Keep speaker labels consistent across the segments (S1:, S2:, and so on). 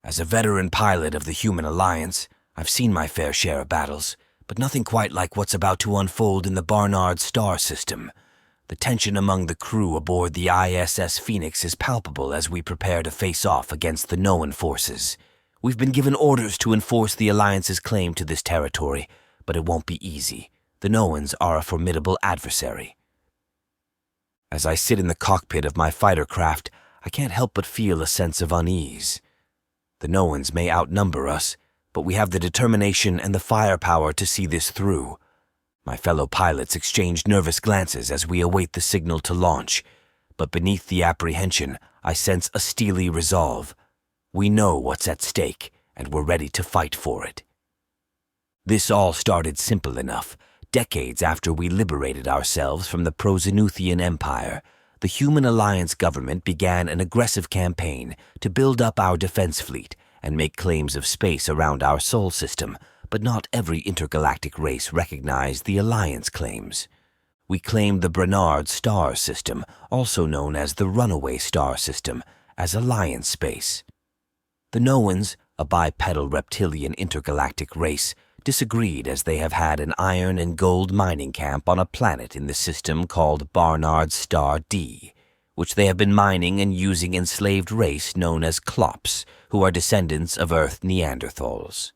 S1: As a veteran pilot of the Human Alliance, I've seen my fair share of battles, but nothing quite like what's about to unfold in the Barnard Star system. The tension among the crew aboard the ISS Phoenix is palpable as we prepare to face off against the Noan forces. We've been given orders to enforce the Alliance's claim to this territory, but it won't be easy. The Noans are a formidable adversary. As I sit in the cockpit of my fighter craft, I can't help but feel a sense of unease. The Noans may outnumber us, but we have the determination and the firepower to see this through. My fellow pilots exchange nervous glances as we await the signal to launch, but beneath the apprehension, I sense a steely resolve. We know what's at stake, and we're ready to fight for it. This all started simple enough. Decades after we liberated ourselves from the Proxenuthian Empire, the Human Alliance government began an aggressive campaign to build up our defense fleet and make claims of space around our sol system, but not every intergalactic race recognized the Alliance claims. We claimed the Barnard Star system, also known as the Runaway Star system, as Alliance space. The Noans, a bipedal reptilian intergalactic race, disagreed as they have had an iron and gold mining camp on a planet in the system called Barnard Star D, which they have been mining and using enslaved race known as Klops, who are descendants of Earth Neanderthals.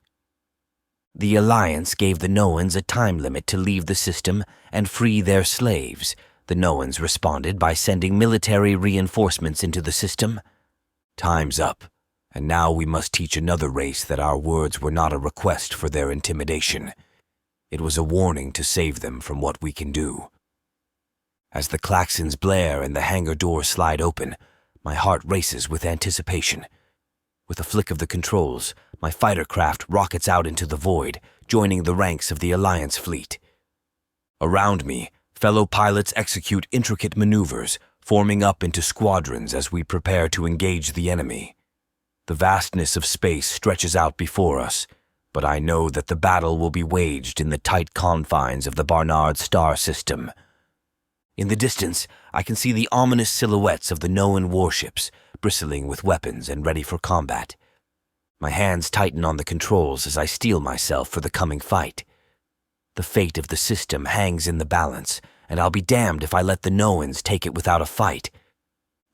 S1: The Alliance gave the Noans a time limit to leave the system and free their slaves. The Noans responded by sending military reinforcements into the system. Time's up, and now we must teach another race that our words were not a request for their intimidation. It was a warning to save them from what we can do. As the klaxons blare and the hangar doors slide open, my heart races with anticipation. With a flick of the controls, my fighter craft rockets out into the void, joining the ranks of the Alliance fleet. Around me, fellow pilots execute intricate maneuvers, forming up into squadrons as we prepare to engage the enemy. The vastness of space stretches out before us, but I know that the battle will be waged in the tight confines of the Barnard Star system. In the distance, I can see the ominous silhouettes of the Noan warships, bristling with weapons and ready for combat. My hands tighten on the controls as I steel myself for the coming fight. The fate of the system hangs in the balance, and I'll be damned if I let the Noans take it without a fight.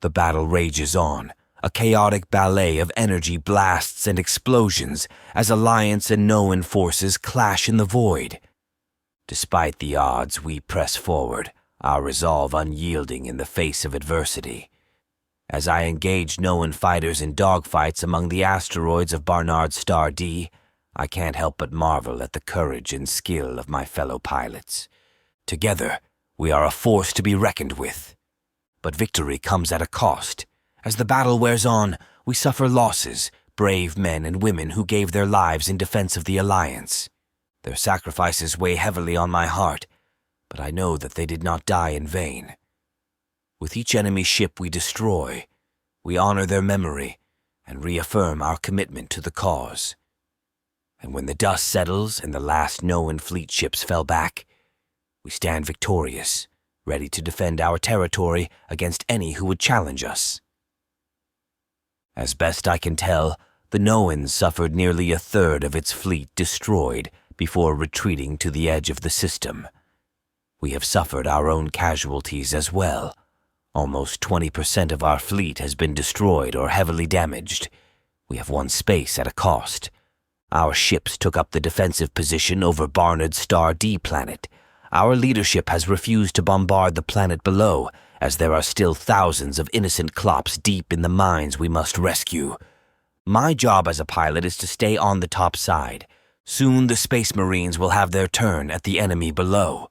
S1: The battle rages on, a chaotic ballet of energy blasts and explosions as Alliance and Noan forces clash in the void. Despite the odds, we press forward, our resolve unyielding in the face of adversity. As I engage Noan fighters in dogfights among the asteroids of Barnard Star D, I can't help but marvel at the courage and skill of my fellow pilots. Together, we are a force to be reckoned with. But victory comes at a cost. As the battle wears on, we suffer losses, brave men and women who gave their lives in defense of the Alliance. Their sacrifices weigh heavily on my heart, but I know that they did not die in vain. With each enemy ship we destroy, we honor their memory and reaffirm our commitment to the cause. And when the dust settles and the last Noan fleet ships fell back, we stand victorious, ready to defend our territory against any who would challenge us. As best I can tell, the Noans suffered nearly a third of its fleet destroyed before retreating to the edge of the system. We have suffered our own casualties as well. Almost 20% of our fleet has been destroyed or heavily damaged. We have won space at a cost. Our ships took up the defensive position over Barnard Star D planet. Our leadership has refused to bombard the planet below, as there are still thousands of innocent Klops deep in the mines we must rescue. My job as a pilot is to stay on the top side. Soon the Space Marines will have their turn at the enemy below.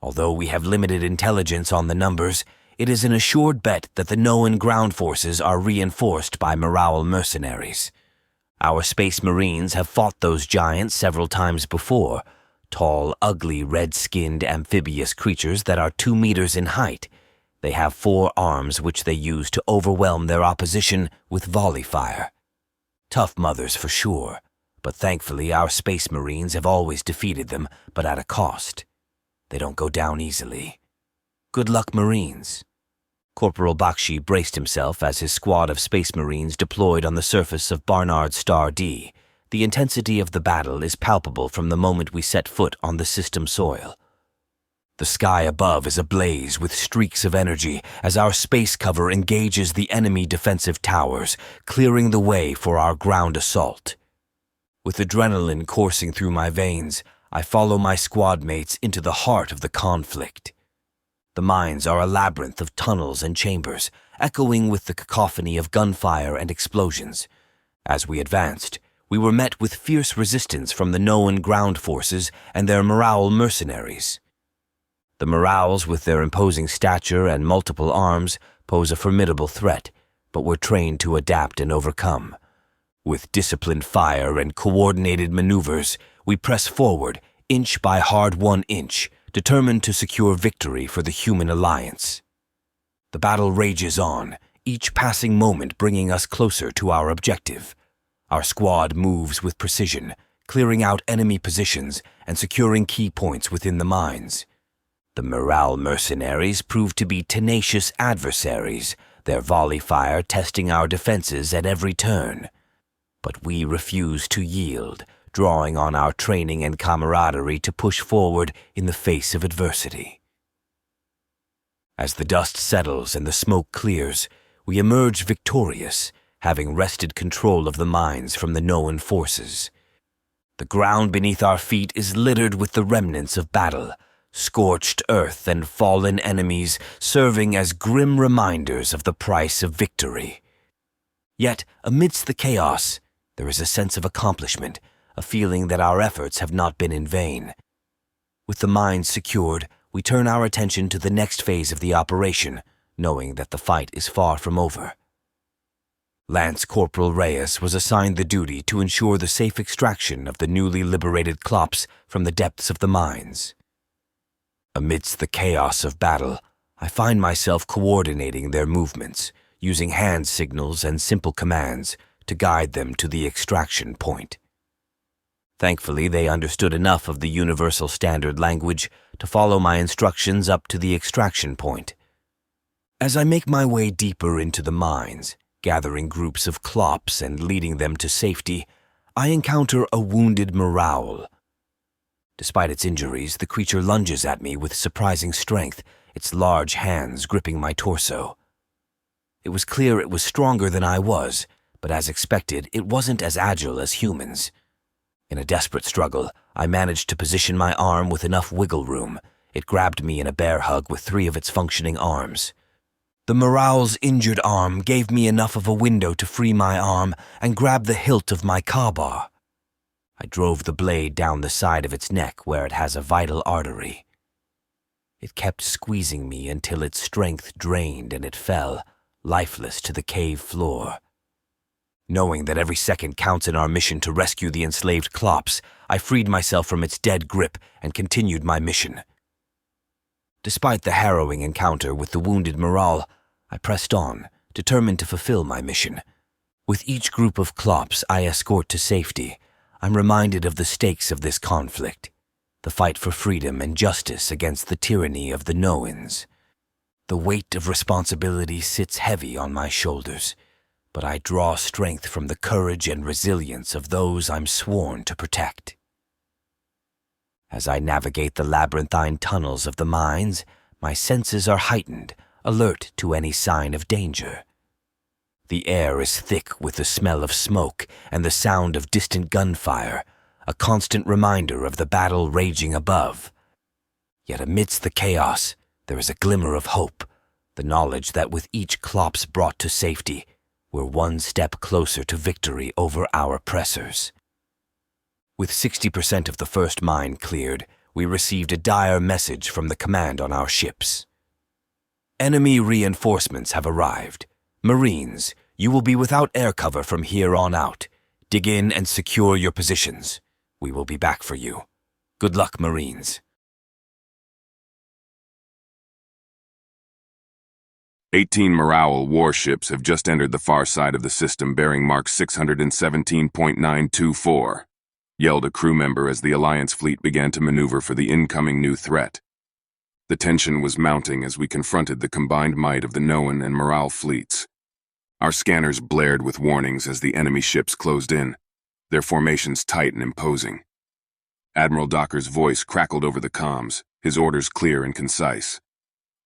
S1: Although we have limited intelligence on the numbers, it is an assured bet that the Noan ground forces are reinforced by Morale mercenaries. Our Space Marines have fought those giants several times before, tall, ugly, red-skinned amphibious creatures that are 2 meters in height. They have 4 arms which they use to overwhelm their opposition with volley fire. Tough mothers for sure, but thankfully our Space Marines have always defeated them, but at a cost. They don't go down easily. Good luck, Marines. Corporal Bakshi braced himself as his squad of Space Marines deployed on the surface of Barnard Star D. The intensity of the battle is palpable from the moment we set foot on the system soil. The sky above is ablaze with streaks of energy as our space cover engages the enemy defensive towers, clearing the way for our ground assault. With adrenaline coursing through my veins, I follow my squad mates into the heart of the conflict. The mines are a labyrinth of tunnels and chambers, echoing with the cacophony of gunfire and explosions. As we advanced, we were met with fierce resistance from the Noan ground forces and their Morale mercenaries. The Morales, with their imposing stature and multiple arms, pose a formidable threat, but were trained to adapt and overcome. With disciplined fire and coordinated maneuvers, we press forward, inch by hard-won inch, determined to secure victory for the human alliance. The battle rages on, each passing moment bringing us closer to our objective. Our squad moves with precision, clearing out enemy positions and securing key points within the mines. The Morale mercenaries proved to be tenacious adversaries, their volley fire testing our defenses at every turn. But we refused to yield, drawing on our training and camaraderie to push forward in the face of adversity. As the dust settles and the smoke clears, we emerge victorious, having wrested control of the mines from the Noan forces. The ground beneath our feet is littered with the remnants of battle, scorched earth and fallen enemies serving as grim reminders of the price of victory. Yet, amidst the chaos, there is a sense of accomplishment, a feeling that our efforts have not been in vain. With the mines secured, we turn our attention to the next phase of the operation, knowing that the fight is far from over. Lance Corporal Reyes was assigned the duty to ensure the safe extraction of the newly liberated Klops from the depths of the mines. Amidst the chaos of battle, I find myself coordinating their movements, using hand signals and simple commands to guide them to the extraction point. Thankfully, they understood enough of the universal standard language to follow my instructions up to the extraction point. As I make my way deeper into the mines, gathering groups of Klops and leading them to safety, I encounter a wounded Morale. Despite its injuries, the creature lunges at me with surprising strength, its large hands gripping my torso. It was clear it was stronger than I was, but as expected, it wasn't as agile as humans. In a desperate struggle, I managed to position my arm with enough wiggle room. It grabbed me in a bear hug with 3 of its functioning arms. The Morale's injured arm gave me enough of a window to free my arm and grab the hilt of my kabar. I drove the blade down the side of its neck where it has a vital artery. It kept squeezing me until its strength drained and it fell, lifeless, to the cave floor. Knowing that every second counts in our mission to rescue the enslaved Klops, I freed myself from its dead grip and continued my mission. Despite the harrowing encounter with the wounded Morale, I pressed on, determined to fulfill my mission. With each group of Klops I escort to safety, I'm reminded of the stakes of this conflict, the fight for freedom and justice against the tyranny of the Noans. The weight of responsibility sits heavy on my shoulders, but I draw strength from the courage and resilience of those I'm sworn to protect. As I navigate the labyrinthine tunnels of the mines, my senses are heightened, alert to any sign of danger. The air is thick with the smell of smoke and the sound of distant gunfire, a constant reminder of the battle raging above. Yet amidst the chaos, there is a glimmer of hope, the knowledge that with each Klops brought to safety, we're one step closer to victory over our oppressors. With 60% of the first mine cleared, we received a dire message from the command on our ships. Enemy reinforcements have arrived. Marines, you will be without air cover from here on out. Dig in and secure your positions. We will be back for you. Good luck, Marines.
S2: 18 Morale warships have just entered the far side of the system bearing mark 617.924, yelled a crew member as the Alliance fleet began to maneuver for the incoming new threat. The tension was mounting as we confronted the combined might of the Noan and Morale fleets. Our scanners blared with warnings as the enemy ships closed in, their formations tight and imposing. Admiral Docker's voice crackled over the comms, his orders clear and concise.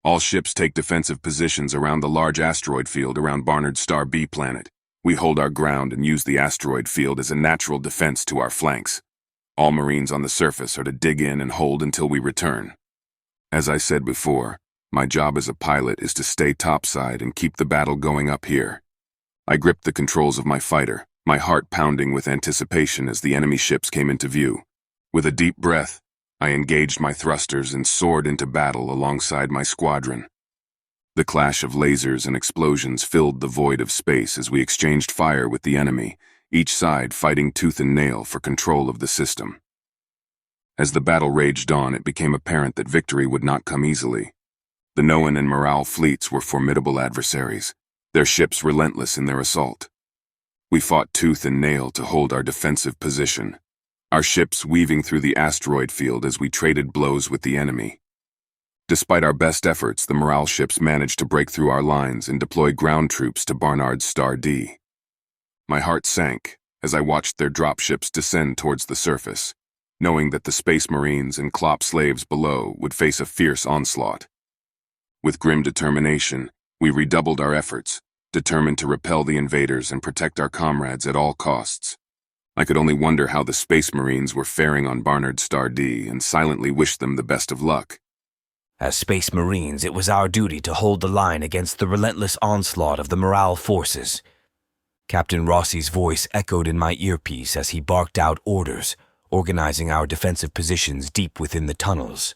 S2: All ships take defensive positions around the large asteroid field around Barnard Star B planet. We hold our ground and use the asteroid field as a natural defense to our flanks. All Marines on the surface are to dig in and hold until we return. As I said before, my job as a pilot is to stay topside and keep the battle going up here. I gripped the controls of my fighter, my heart pounding with anticipation as the enemy ships came into view. With a deep breath, I engaged my thrusters and soared into battle alongside my squadron. The clash of lasers and explosions filled the void of space as we exchanged fire with the enemy, each side fighting tooth and nail for control of the system. As the battle raged on, it became apparent that victory would not come easily. The Noan and Morale fleets were formidable adversaries, their ships relentless in their assault. We fought tooth and nail to hold our defensive position, our ships weaving through the asteroid field as we traded blows with the enemy. Despite our best efforts, the Morale ships managed to break through our lines and deploy ground troops to Barnard Star D. My heart sank as I watched their dropships descend towards the surface, knowing that the Space Marines and Klopp slaves below would face a fierce onslaught. With grim determination, we redoubled our efforts, determined to repel the invaders and protect our comrades at all costs. I could only wonder how the Space Marines were faring on Barnard Star D and silently wished them the best of luck.
S1: As Space Marines, it was our duty to hold the line against the relentless onslaught of the Morale forces. Captain Rossi's voice echoed in my earpiece as he barked out orders, organizing our defensive positions deep within the tunnels.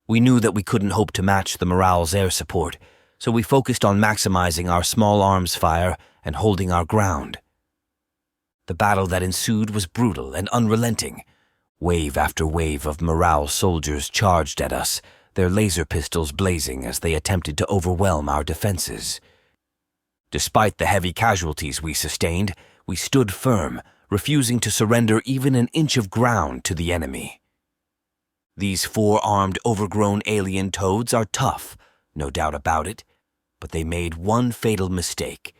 S1: We knew that we couldn't hope to match the Morale's air support, so we focused on maximizing our small arms fire and holding our ground. The battle that ensued was brutal and unrelenting. Wave after wave of Morale soldiers charged at us, their laser pistols blazing as they attempted to overwhelm our defenses. Despite the heavy casualties we sustained, we stood firm, refusing to surrender even an inch of ground to the enemy. These four-armed, overgrown alien toads are tough, no doubt about it, but they made one fatal mistake.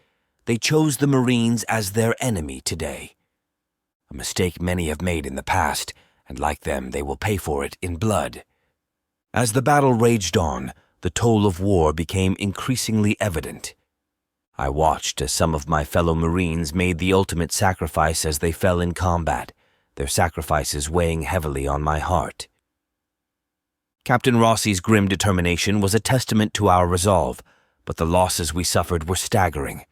S1: They chose the Marines as their enemy today. A mistake many have made in the past, and like them, they will pay for it in blood. As the battle raged on, the toll of war became increasingly evident. I watched as some of my fellow Marines made the ultimate sacrifice as they fell in combat, their sacrifices weighing heavily on my heart. Captain Rossi's grim determination was a testament to our resolve, but the losses we suffered were staggering.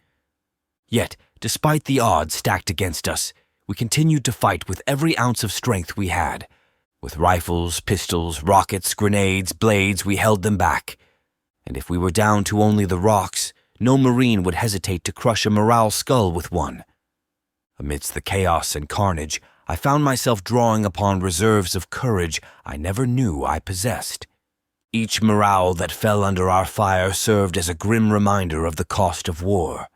S1: Yet, despite the odds stacked against us, we continued to fight with every ounce of strength we had. With rifles, pistols, rockets, grenades, blades, we held them back. And if we were down to only the rocks, no Marine would hesitate to crush a Morale skull with one. Amidst the chaos and carnage, I found myself drawing upon reserves of courage I never knew I possessed. Each Morale that fell under our fire served as a grim reminder of the cost of war.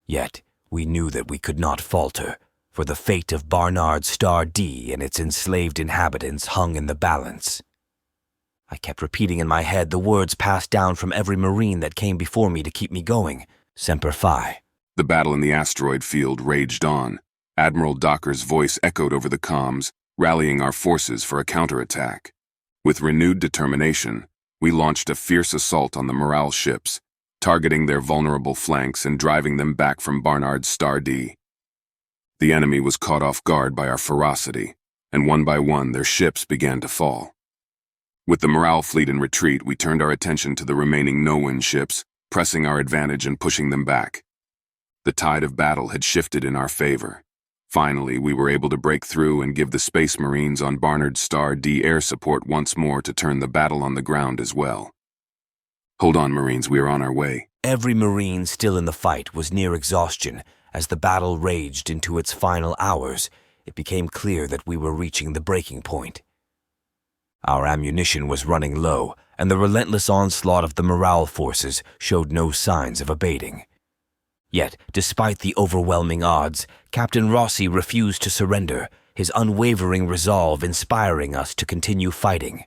S1: Yet, we knew that we could not falter, for the fate of Barnard Star D and its enslaved inhabitants hung in the balance. I kept repeating in my head the words passed down from every Marine that came before me to keep me going. Semper Fi.
S2: The battle in the asteroid field raged on. Admiral Docker's voice echoed over the comms, rallying our forces for a counterattack. With renewed determination, we launched a fierce assault on the Morale ships, targeting their vulnerable flanks and driving them back from Barnard Star D. The enemy was caught off guard by our ferocity, and one by one their ships began to fall. With the Morale fleet in retreat, we turned our attention to the remaining Noan ships, pressing our advantage and pushing them back. The tide of battle had shifted in our favor. Finally, we were able to break through and give the Space Marines on Barnard Star D air support once more to turn the battle on the ground as well. Hold on, Marines, we are on our way.
S1: Every Marine still in the fight was near exhaustion. As the battle raged into its final hours, it became clear that we were reaching the breaking point. Our ammunition was running low, and the relentless onslaught of the Morale forces showed no signs of abating. Yet, despite the overwhelming odds, Captain Rossi refused to surrender, his unwavering resolve inspiring us to continue fighting.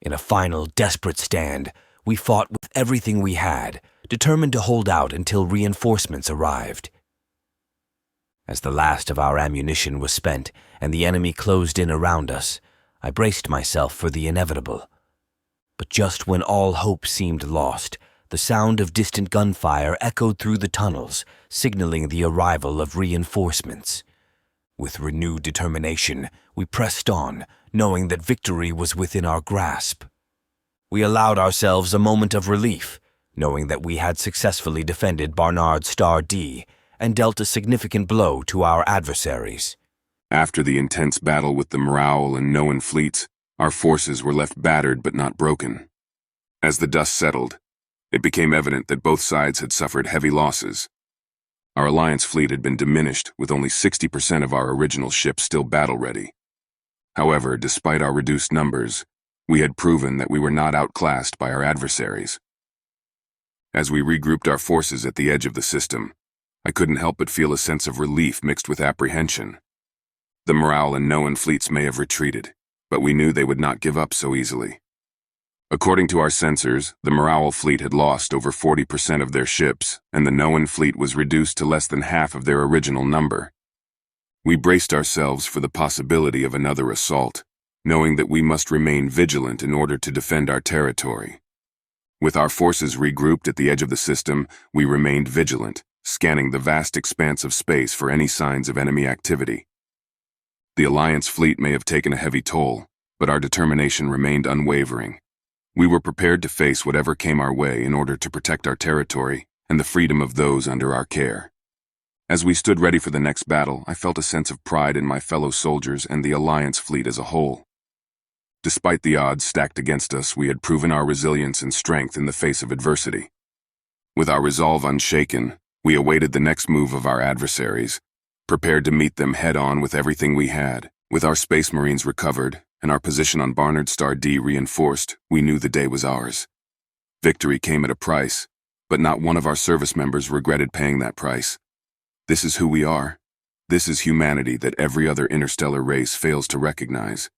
S1: In a final, desperate stand, we fought with everything we had, determined to hold out until reinforcements arrived. As the last of our ammunition was spent and the enemy closed in around us, I braced myself for the inevitable. But just when all hope seemed lost, the sound of distant gunfire echoed through the tunnels, signaling the arrival of reinforcements. With renewed determination, we pressed on, knowing that victory was within our grasp. We allowed ourselves a moment of relief, knowing that we had successfully defended Barnard Star D and dealt a significant blow to our adversaries.
S2: After the intense battle with the Morale and Noan fleets, our forces were left battered but not broken. As the dust settled, it became evident that both sides had suffered heavy losses. Our Alliance fleet had been diminished, with only 60% of our original ships still battle-ready. However, despite our reduced numbers, we had proven that we were not outclassed by our adversaries. As we regrouped our forces at the edge of the system, I couldn't help but feel a sense of relief mixed with apprehension. The Morale and Noan fleets may have retreated, but we knew they would not give up so easily. According to our sensors, the Morale fleet had lost over 40% of their ships, and the Noan fleet was reduced to less than half of their original number. We braced ourselves for the possibility of another assault, knowing that we must remain vigilant in order to defend our territory. With our forces regrouped at the edge of the system, we remained vigilant, scanning the vast expanse of space for any signs of enemy activity. The Alliance fleet may have taken a heavy toll, but our determination remained unwavering. We were prepared to face whatever came our way in order to protect our territory and the freedom of those under our care. As we stood ready for the next battle, I felt a sense of pride in my fellow soldiers and the Alliance fleet as a whole. Despite the odds stacked against us, we had proven our resilience and strength in the face of adversity. With our resolve unshaken, we awaited the next move of our adversaries, prepared to meet them head-on with everything we had. With our Space Marines recovered and our position on Barnard Star D reinforced, we knew the day was ours. Victory came at a price, but not one of our service members regretted paying that price. This is who we are. This is humanity that every other interstellar race fails to recognize.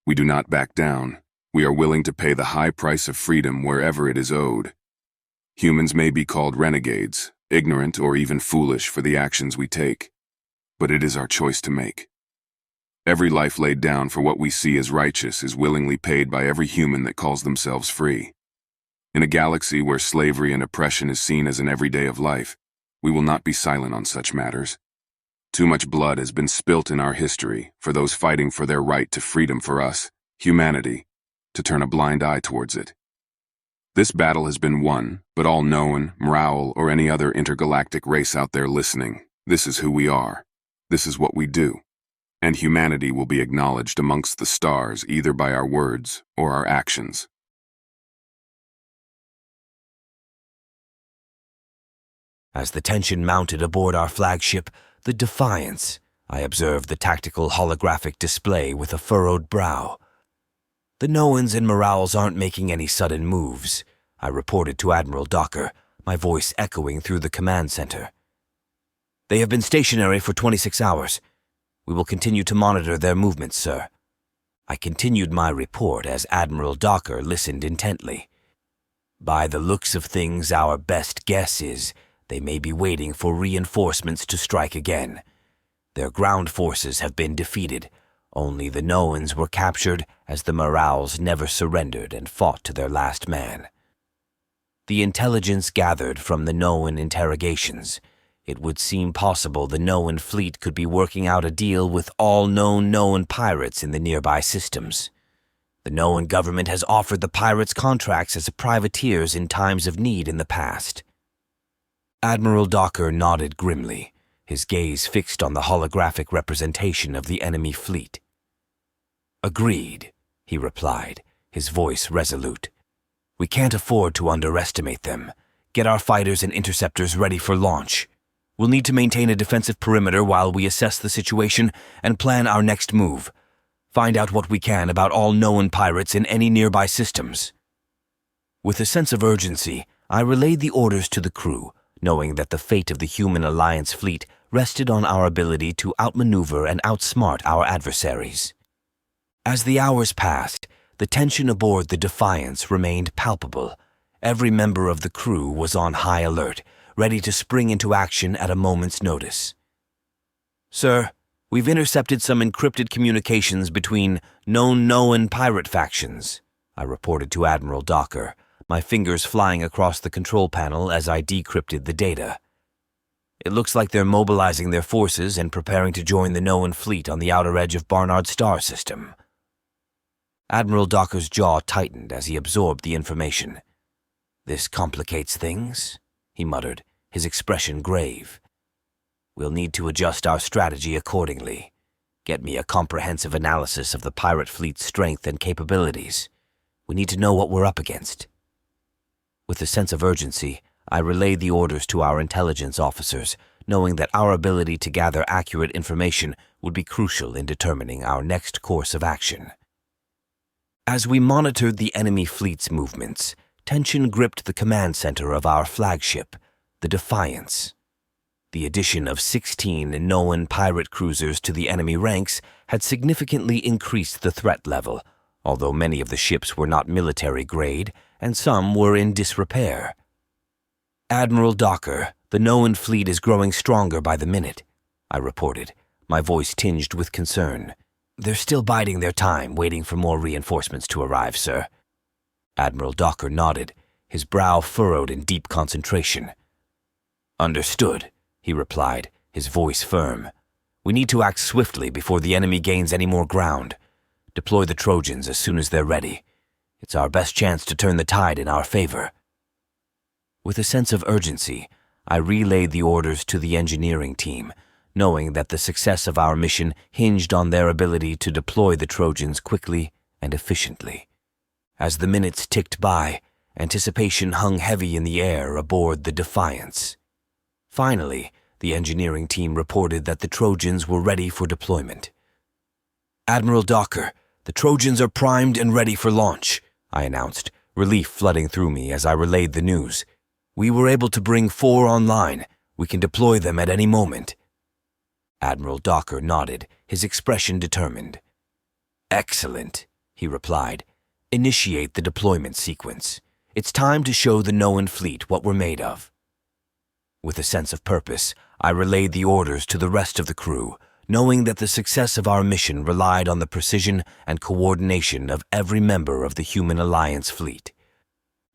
S2: We do not back down. We are willing to pay the high price of freedom wherever it is owed. Humans may be called renegades, ignorant or even foolish for the actions we take, but it is our choice to make. Every life laid down for what we see as righteous is willingly paid by every human that calls themselves free. In a galaxy where slavery and oppression is seen as an everyday of life, we will not be silent on such matters. Too much blood has been spilt in our history for those fighting for their right to freedom for us, humanity, to turn a blind eye towards it. This battle has been won, but all Noan, Morale, or any other intergalactic race out there listening, this is who we are. This is what we do. And humanity will be acknowledged amongst the stars either by our words or our actions.
S1: As the tension mounted aboard our flagship, the Defiance, I observed the tactical holographic display with a furrowed brow. The Noans and Morales aren't making any sudden moves, I reported to Admiral Docker, my voice echoing through the command center. They have been stationary for 26 hours. We will continue to monitor their movements, sir. I continued my report as Admiral Docker listened intently. By the looks of things, our best guess is they may be waiting for reinforcements to strike again. Their ground forces have been defeated. Only the Noans were captured as the Morales never surrendered and fought to their last man. The intelligence gathered from the Noan interrogations, it would seem possible the Noan fleet could be working out a deal with all known Noan pirates in the nearby systems. The Noan government has offered the pirates contracts as privateers in times of need in the past. Admiral Docker nodded grimly, his gaze fixed on the holographic representation of the enemy fleet. Agreed, he replied, his voice resolute. We can't afford to underestimate them. Get our fighters and interceptors ready for launch. We'll need to maintain a defensive perimeter while we assess the situation and plan our next move. Find out what we can about all known pirates in any nearby systems. With a sense of urgency, I relayed the orders to the crew, knowing that the fate of the human Alliance fleet rested on our ability to outmaneuver and outsmart our adversaries. As the hours passed, The tension aboard the Defiance remained palpable. Every member of the crew was on high alert, ready to spring into action at a moment's notice. "Sir, we've intercepted some encrypted communications between known Noan pirate factions," I reported to Admiral Docker, my fingers flying across the control panel as I decrypted the data. "It looks like they're mobilizing their forces and preparing to join the Noan fleet on the outer edge of Barnard Star system." Admiral Docker's jaw tightened as he absorbed the information. "This complicates things," he muttered, his expression grave. "We'll need to adjust our strategy accordingly. Get me a comprehensive analysis of the pirate fleet's strength and capabilities. We need to know what we're up against." With a sense of urgency, I relayed the orders to our intelligence officers, knowing that our ability to gather accurate information would be crucial in determining our next course of action. As we monitored the enemy fleet's movements, tension gripped the command center of our flagship, the Defiance. The addition of 16 Noan pirate cruisers to the enemy ranks had significantly increased the threat level, although many of the ships were not military grade and some were in disrepair. "Admiral Docker, the Noan fleet is growing stronger by the minute," I reported, my voice tinged with concern. "They're still biding their time, waiting for more reinforcements to arrive, sir." Admiral Docker nodded, his brow furrowed in deep concentration. "Understood," he replied, his voice firm. "We need to act swiftly before the enemy gains any more ground. Deploy the Trojans as soon as they're ready. It's our best chance to turn the tide in our favor." With a sense of urgency, I relayed the orders to the engineering team, knowing that the success of our mission hinged on their ability to deploy the Trojans quickly and efficiently. As the minutes ticked by, anticipation hung heavy in the air aboard the Defiance. Finally, the engineering team reported that the Trojans were ready for deployment. "Admiral Docker, the Trojans are primed and ready for launch," I announced, relief flooding through me as I relayed the news. "We were able to bring 4 online. We can deploy them at any moment." Admiral Docker nodded, his expression determined. "Excellent," he replied. "Initiate the deployment sequence. It's time to show the Noan fleet what we're made of." With a sense of purpose, I relayed the orders to the rest of the crew, knowing that the success of our mission relied on the precision and coordination of every member of the Human Alliance fleet.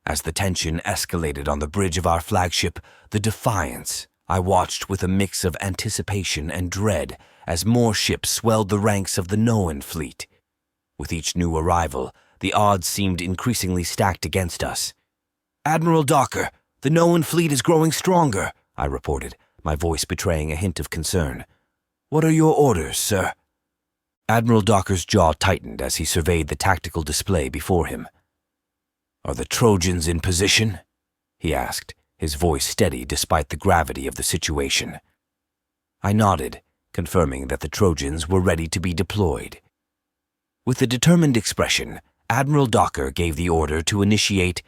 S1: As the tension escalated on the bridge of our flagship, the Defiance, I watched with a mix of anticipation and dread as more ships swelled the ranks of the Noan fleet. With each new arrival, the odds seemed increasingly stacked against us. "Admiral Docker, the Noan fleet is growing stronger," I reported, my voice betraying a hint of concern. "What are your orders, sir?" Admiral Docker's jaw tightened as he surveyed the tactical display before him. "Are the Trojans in position?" he asked, his voice steady despite the gravity of the situation. I nodded, confirming that the Trojans were ready to be deployed. With a determined expression, Admiral Docker gave the order to initiate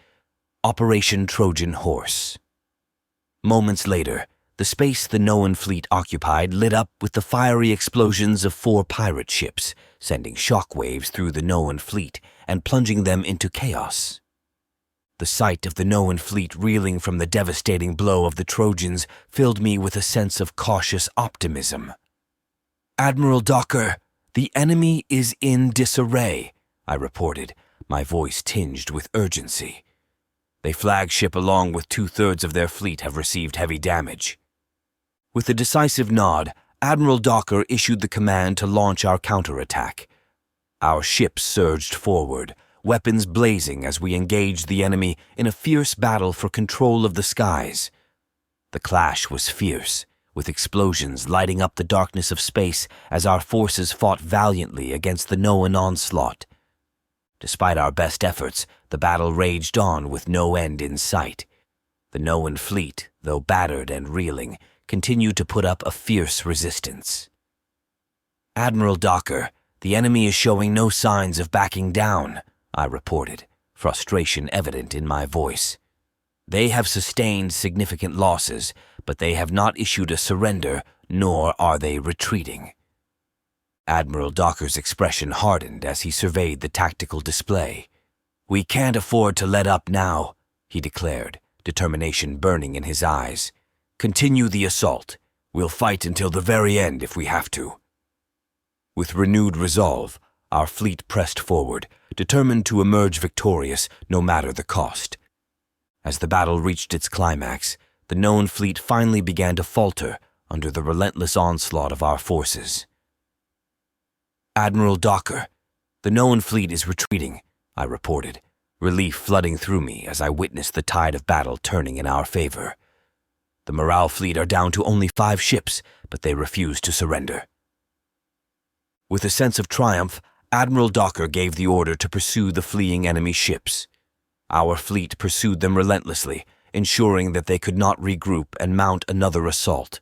S1: Operation Trojan Horse. Moments later, the space the Noan fleet occupied lit up with the fiery explosions of 4 pirate ships, sending shockwaves through the Noan fleet and plunging them into chaos. The sight of the Noan fleet reeling from the devastating blow of the Trojans filled me with a sense of cautious optimism. "Admiral Docker, the enemy is in disarray," I reported, my voice tinged with urgency. "The flagship along with 2/3 of their fleet have received heavy damage." With a decisive nod, Admiral Docker issued the command to launch our counterattack. Our ships surged forward, weapons blazing as we engaged the enemy in a fierce battle for control of the skies. The clash was fierce, with explosions lighting up the darkness of space as our forces fought valiantly against the Noan onslaught. Despite our best efforts, the battle raged on with no end in sight. The Noan fleet, though battered and reeling, continued to put up a fierce resistance. "Admiral Docker, the enemy is showing no signs of backing down," I reported, frustration evident in my voice. "They have sustained significant losses, but they have not issued a surrender, nor are they retreating." Admiral Docker's expression hardened as he surveyed the tactical display. "We can't afford to let up now," he declared, determination burning in his eyes. "Continue the assault. We'll fight until the very end if we have to." With renewed resolve, our fleet pressed forward, determined to emerge victorious no matter the cost. As the battle reached its climax, the known fleet finally began to falter under the relentless onslaught of our forces. "Admiral Docker, the known fleet is retreating," I reported, relief flooding through me as I witnessed the tide of battle turning in our favor. "The Morale fleet are down to only 5 ships, but they refuse to surrender." With a sense of triumph, Admiral Docker gave the order to pursue the fleeing enemy ships. Our fleet pursued them relentlessly, ensuring that they could not regroup and mount another assault.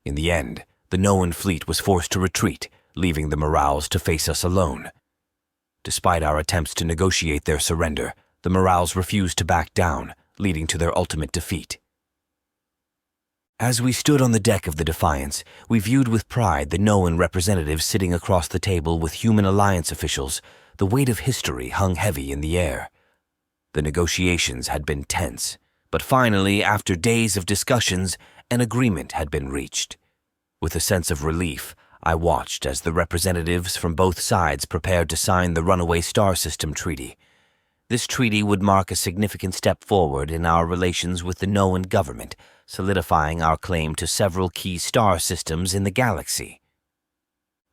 S1: In the end, the known fleet was forced to retreat, leaving the Morales to face us alone. Despite our attempts to negotiate their surrender, the Morales refused to back down, leading to their ultimate defeat. As we stood on the deck of the Defiance, we viewed with pride the known representatives sitting across the table with Human Alliance officials. The weight of history hung heavy in the air. The negotiations had been tense, but finally, after days of discussions, an agreement had been reached. With a sense of relief, I watched as the representatives from both sides prepared to sign the Runaway Star System Treaty. This treaty would mark a significant step forward in our relations with the known government, solidifying our claim to several key star systems in the galaxy.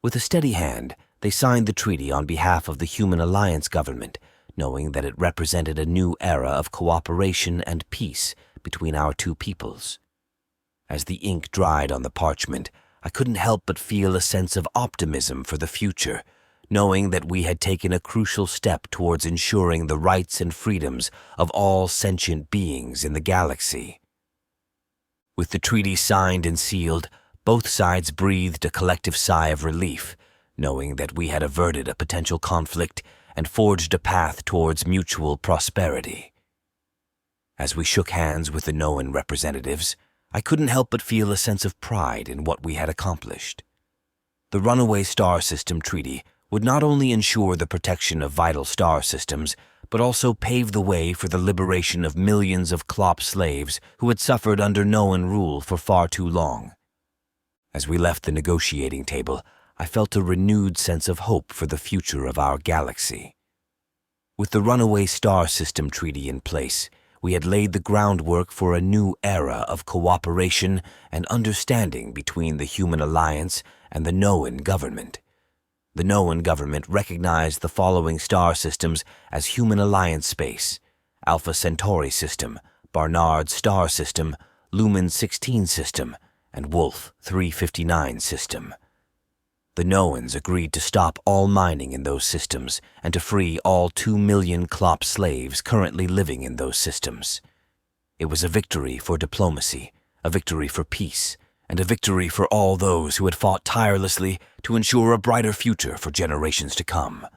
S1: With a steady hand, they signed the treaty on behalf of the Human Alliance government, knowing that it represented a new era of cooperation and peace between our two peoples. As the ink dried on the parchment, I couldn't help but feel a sense of optimism for the future, knowing that we had taken a crucial step towards ensuring the rights and freedoms of all sentient beings in the galaxy. With the treaty signed and sealed, both sides breathed a collective sigh of relief, knowing that we had averted a potential conflict and forged a path towards mutual prosperity. As we shook hands with the known representatives, I couldn't help but feel a sense of pride in what we had accomplished. The Runaway Star System Treaty would not only ensure the protection of vital star systems, but also pave the way for the liberation of millions of Klopp slaves who had suffered under known rule for far too long. As we left the negotiating table, I felt a renewed sense of hope for the future of our galaxy. With the Runaway Star System Treaty in place, we had laid the groundwork for a new era of cooperation and understanding between the Human Alliance and the known government. The known government recognized the following star systems as Human Alliance Space: Alpha Centauri System, Barnard Star System, Lumen 16 System, and Wolf 359 System. The Knowans agreed to stop all mining in those systems and to free all 2 million Klopp slaves currently living in those systems. It was a victory for diplomacy, a victory for peace, and a victory for all those who had fought tirelessly to ensure a brighter future for generations to come.